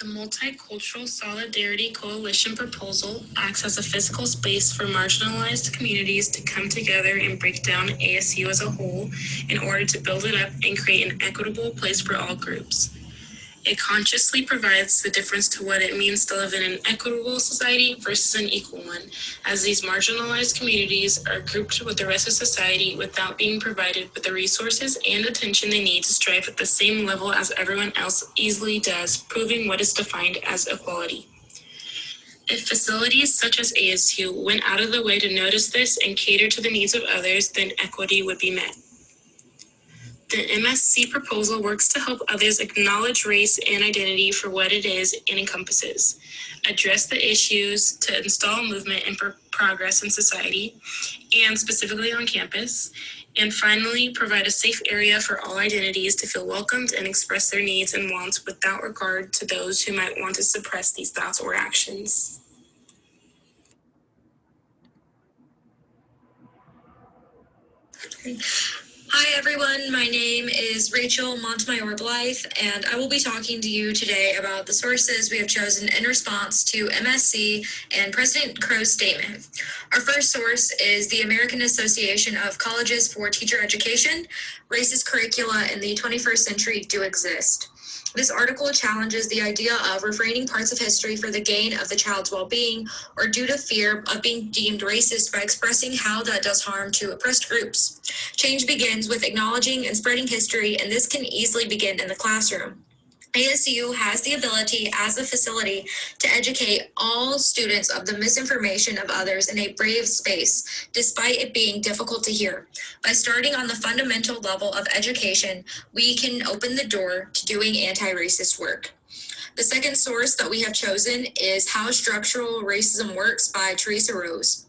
The Multicultural Solidarity Coalition proposal acts as a physical space for marginalized communities to come together and break down ASU as a whole in order to build it up and create an equitable place for all groups. It consciously provides the difference to what it means to live in an equitable society versus an equal one, as these marginalized communities are grouped with the rest of society without being provided with the resources and attention they need to strive at the same level as everyone else easily does, proving what is defined as equality. If facilities such as ASU went out of the way to notice this and cater to the needs of others, then equity would be met. The MSC proposal works to help others acknowledge race and identity for what it is and encompasses, address the issues to install a movement and progress in society, and specifically on campus, and finally, provide a safe area for all identities to feel welcomed and express their needs and wants without regard to those who might want to suppress these thoughts or actions. Hi everyone, my name is Rachel Montemayor Blythe, and I will be talking to you today about the sources we have chosen in response to MSC and President Crow's statement. Our first source is the American Association of Colleges for Teacher Education. Racist curricula in the 21st century do exist. This article challenges the idea of refraining parts of history for the gain of the child's well-being or due to fear of being deemed racist by expressing how that does harm to oppressed groups. Change begins with acknowledging and spreading history, and this can easily begin in the classroom. ASU has the ability as a facility to educate all students of the misinformation of others in a brave space, despite it being difficult to hear. By starting on the fundamental level of education, we can open the door to doing anti-racist work. The second source that we have chosen is How Structural Racism Works by Teresa Rose.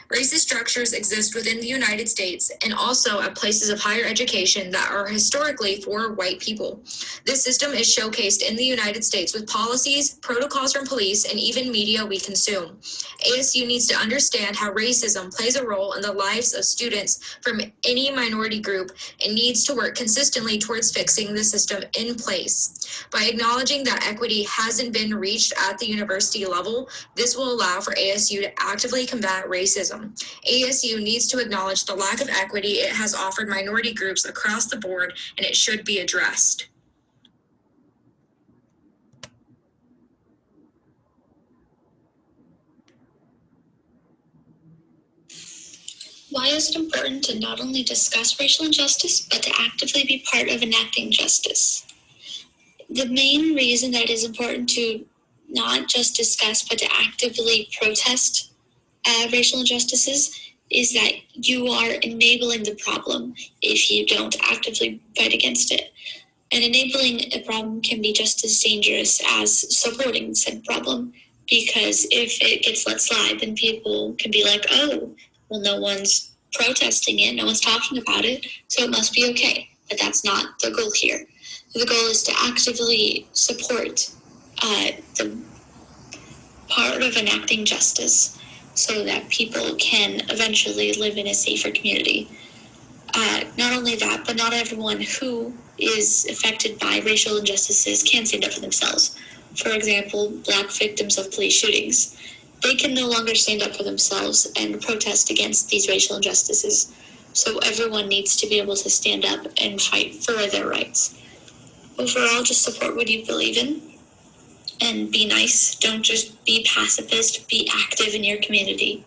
Racist structures exist within the United States and also at places of higher education that are historically for white people. This system is showcased in the United States with policies, protocols from police, and even media we consume. ASU needs to understand how racism plays a role in the lives of students from any minority group and needs to work consistently towards fixing the system in place. By acknowledging that equity hasn't been reached at the university level, this will allow for ASU to actively combat racism. ASU needs to acknowledge the lack of equity it has offered minority groups across the board, and it should be addressed. Why is it important to not only discuss racial injustice, but to actively be part of enacting justice? The main reason that it is important to not just discuss, but to actively protest racial injustices is that you are enabling the problem if you don't actively fight against it. And enabling a problem can be just as dangerous as supporting said problem, because if it gets let slide, then people can be like, oh, well, no one's protesting it, no one's talking about it, so it must be okay. But that's not the goal here. The goal is to actively support the part of enacting justice so that people can eventually live in a safer community. Not only that, but not everyone who is affected by racial injustices can stand up for themselves. For example, Black victims of police shootings. They can no longer stand up for themselves and protest against these racial injustices. So everyone needs to be able to stand up and fight for their rights. Overall, just support what you believe in and be nice. Don't just be pacifist, be active in your community.